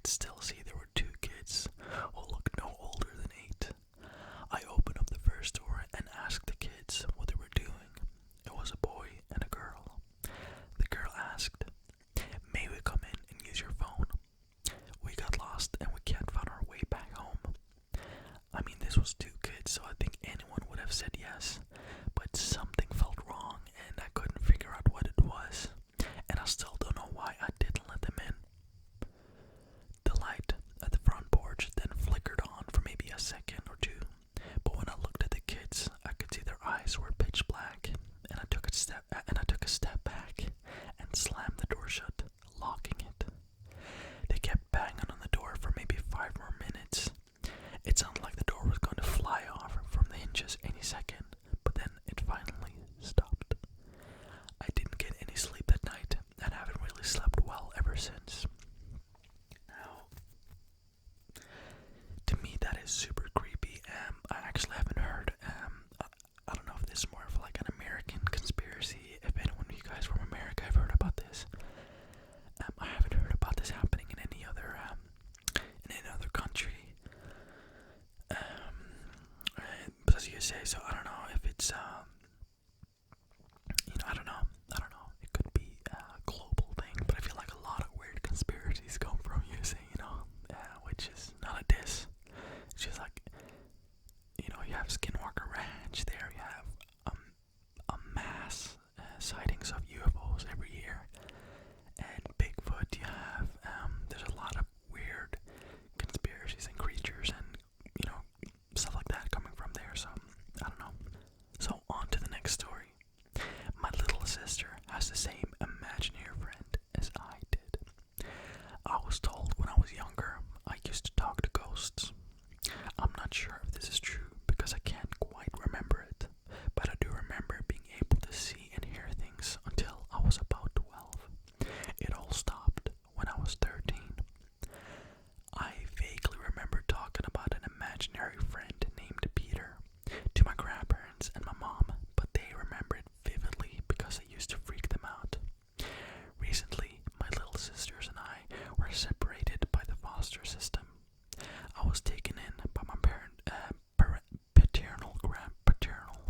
could still see there were two kids who looked no older than 8. I opened up the first door and asked the kids what they were doing. It was a boy and a girl. The girl asked, "May we come in and use your phone? We got lost and we can't find our way back home." I mean, this was 2 kids, so I think anyone would have said yes, but something felt wrong and I couldn't figure out what it was, and I still don't know why I didn't let them in. The light at the front porch then flickered on for maybe a second or 2, but when I looked at the kids, I could see their eyes were pitch black, and I took a step back and slammed the door shut, locking it. They kept banging on the door for maybe 5 more minutes. It sounded like the door was going to fly off from the hinges any second, but then it finally stopped. I didn't get any sleep that night and haven't really slept well ever since. Now, to me that is super creepy. I actually haven't heard, I don't know if this is more of like an American conspiracy. If anyone of you guys from America have heard about this. I haven't heard about this happening in any other country. But as you say, so I don't know if it's I don't know. It could be a global thing, but I feel like a lot of weird conspiracies come from USA, which is not a diss. It's just like, you have Skinwalker Ranch there, you have a mass sightings of UFOs every year, and Bigfoot, you have, there's a lot of weird conspiracies and creatures and, stuff like that coming from there, so, I don't know. So, on to the next story. My little sister has the same imaginary friend as I did. I was told when I was younger I used to talk to ghosts. I'm not sure if this is true because I can't quite remember it, but I do remember being able to see and hear things until I was about 12. It all stopped when I was 13. I vaguely remember talking about an imaginary friend named Peter to my grandparents and my mom, but they remember it vividly because it used to freak them out. Recently, my little sisters and I were separated by the foster system. I was taken in by my paternal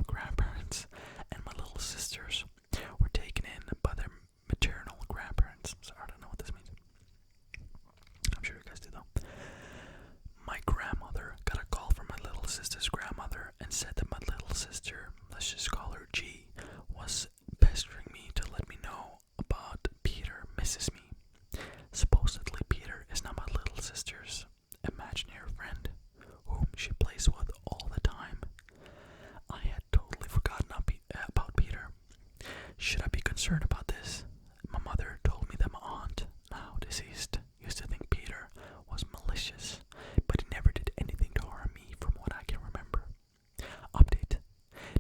grandparents, and my little sisters were taken in by their maternal grandparents. So I don't know what this means. I'm sure you guys do though. My grandmother got a call from my little sister's grandmother and said that my little sister, let's just call her G, was pestering me to let me know about Peter misses me. Supposedly Peter is now my little sister's imaginary friend, whom she plays with all the time. I had totally forgotten about Peter. Should I be concerned about this? My mother told me that my aunt, now deceased, used to think Peter was malicious, but he never did anything to harm me from what I can remember. Update.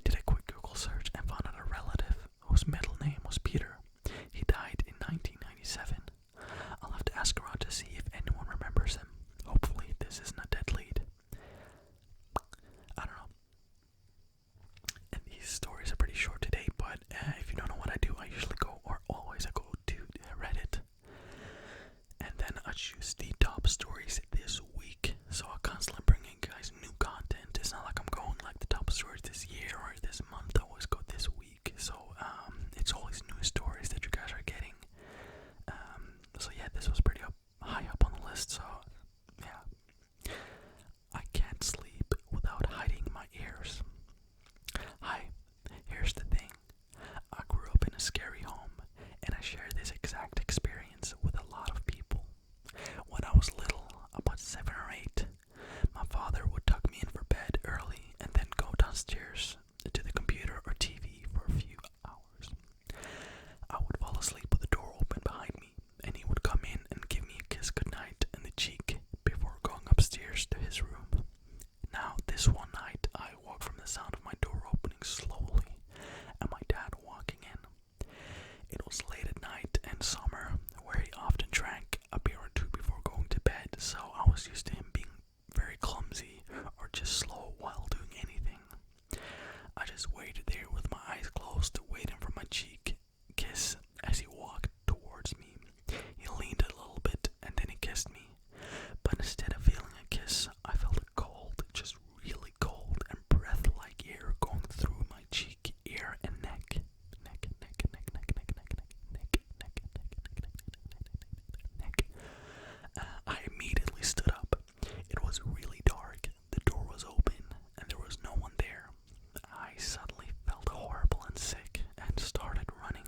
Did a quick Google search and found out a relative whose middle name was Peter. He died in 1997. I'll have to ask around to see if anyone remembers him. Hopefully this isn't a dead lead. I don't know. And these stories are pretty short today, but if you don't know what I do, I usually go, or always I go to Reddit, and then I choose the top stories this week. So I constantly bring in guys new content. It's not like I'm going like the top stories this year or this month. I always go this week. So it's always new stories that you guys are getting. So yeah, this was pretty high up on the list. So yeah, I can't sleep without hiding my ears. Hi, here's the thing. I grew up in a scary home, and I share this exact experience with a lot of people. When I was little, about 7 or 8, my father would tuck me in for bed early and then go downstairs to the computer or TV for a few hours. I would fall asleep with the door open behind me, and he would come in and give me a kiss goodnight in the cheek before going upstairs to his room. Now, this one night, I woke from the sound of my door opening slowly and my dad walking in. It was late at night and summer, where he often drank a beer or 2 before going to bed, so I was used to him being very clumsy or just slow while doing anything. I just waited there with my eyes closed, waiting for my cheek kiss as he walked towards me. He leaned a little bit and then he kissed me. Instead of feeling a kiss, I felt a cold, just really cold and breath-like air going through my cheek, ear, and neck. I immediately stood up. It was really dark. The door was open, and there was no one there. I suddenly felt horrible and sick and started running.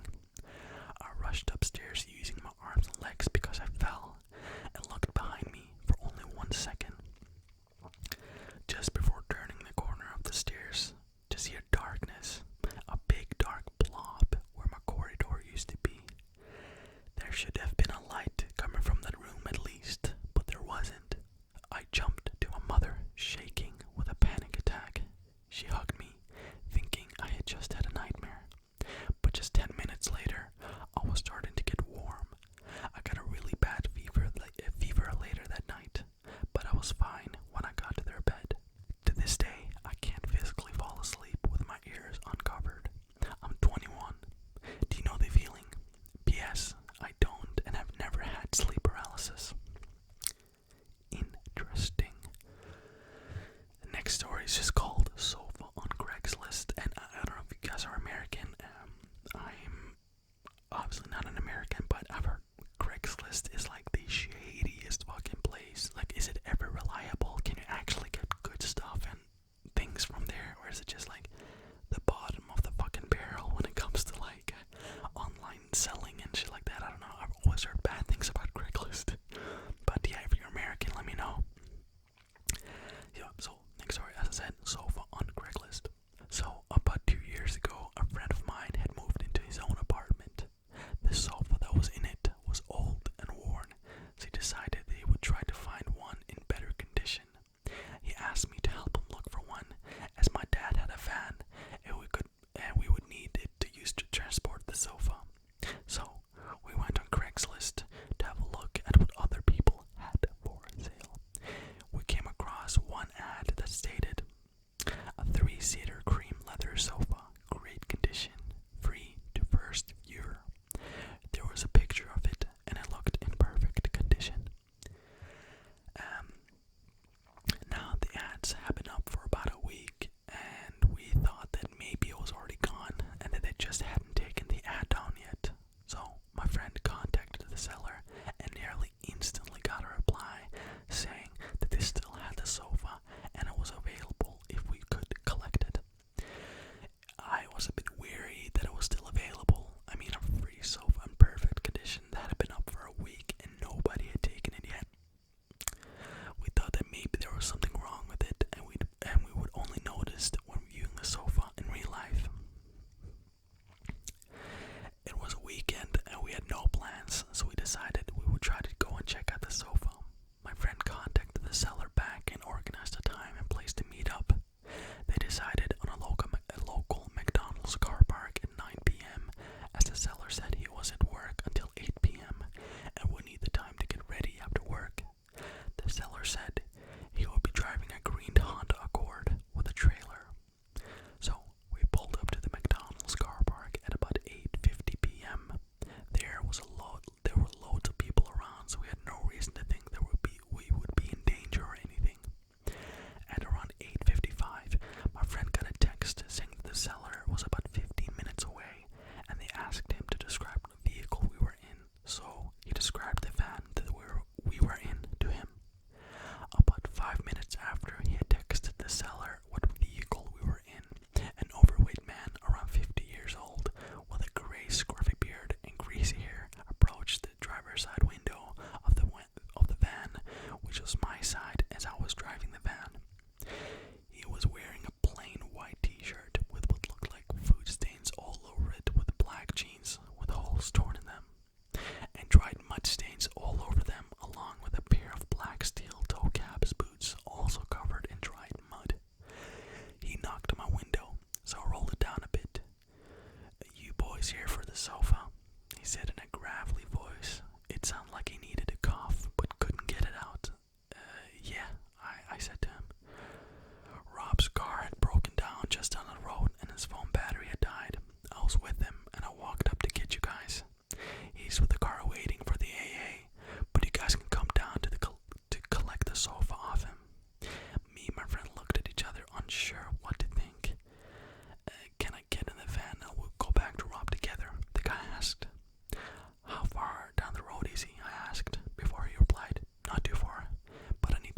I rushed upstairs using my arms and legs because I fell, and looked behind me for only one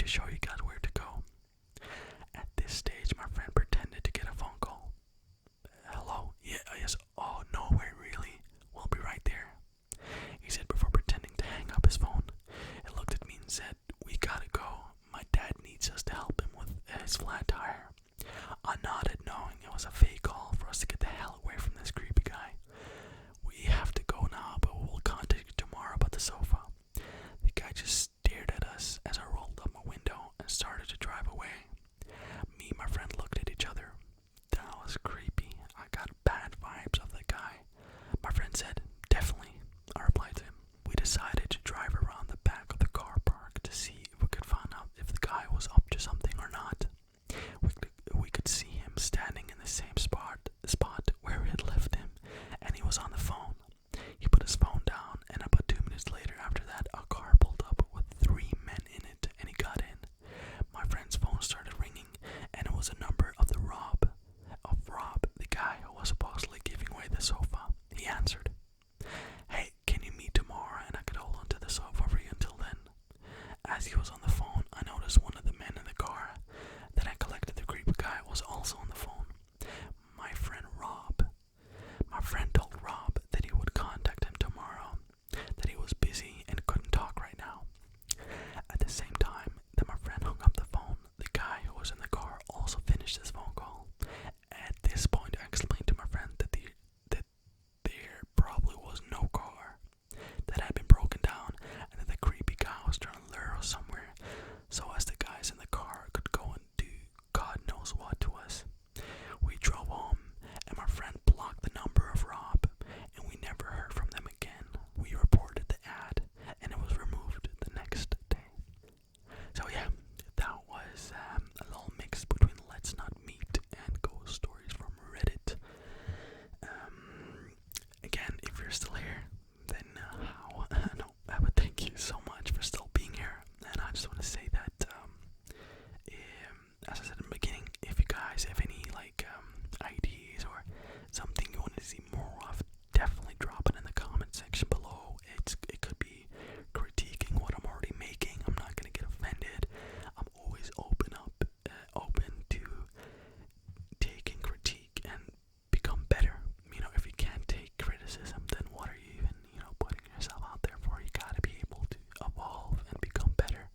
show you guys where to go. At this stage, my friend pretended to get a phone call. Hello? Yeah, yes. Oh, no way, really? We'll be right there, he said before pretending to hang up his phone. He looked at me and said, we gotta go. My dad needs us to help him with his flat tire. I nodded, knowing it was a fake call for us to get the hell away from this creepy guy. We have to go now, but we'll contact you tomorrow about the sofa. The guy just stared at us as I rolled up my window and started to drive away. Me and my friend looked at each other. That was creepy. I got bad vibes of the guy. My friend said, definitely. I replied to him. We decided to drive around the back of the car park to see if we could find out if the guy was up to something or not. We could see him standing in the same spot where we had left him, and he was on the phone. He put his phone down, and about 2 minutes later after that, a car pulled up with 3 men in it, and he got in. My friend's phone started ringing, and it was a number of Rob, the guy who was supposedly giving away the sofa. He answered. Hey, can you meet tomorrow and I could hold onto the sofa for you until then? As he was on the phone, I noticed one of the men in the car. Then I collected the creepy guy was also on the phone. My friend told Rob that he would contact him tomorrow, that he was busy and couldn't talk right now. At the same time that my friend hung up the phone, the guy who was in the car also finished his phone call. At this point, I explained to my friend that there probably was no car, that had been broken down, and that the creepy guy was trying to lure us somewhere, so as the guys in the car could go and do God knows what to us. We drove home, and my friend blocked the number of Rob, and we never heard from them again. We reported the ad, and it was removed the next day. So yeah, that was a little mix between Let's Not Meet and ghost stories from Reddit. Again, if you're still here, then how? No, but thank you so much for still being here. And I just want to say that, as I said in the beginning, if you guys have any ideas or something you want to see more of, definitely drop it in the comment section below. It could be critiquing what I'm already making. I'm not gonna get offended. I'm always open to taking critique and become better. If you can't take criticism, then what are you even, putting yourself out there for? You gotta be able to evolve and become better.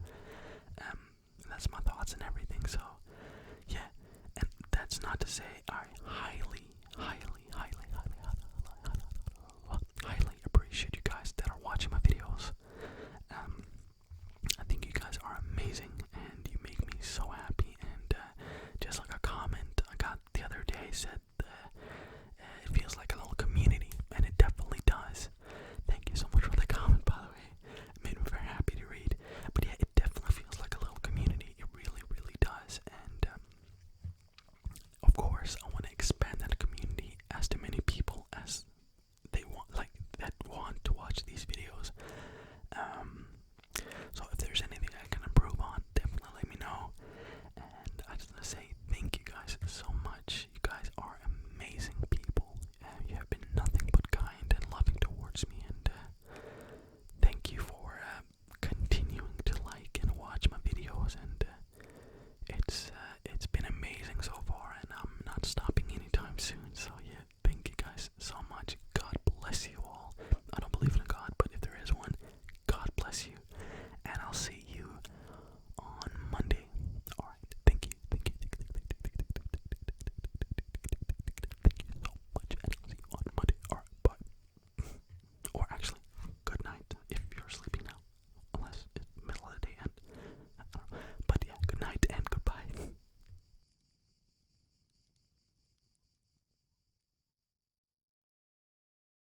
That's my thoughts and everything. So, yeah, and that's not to say I highly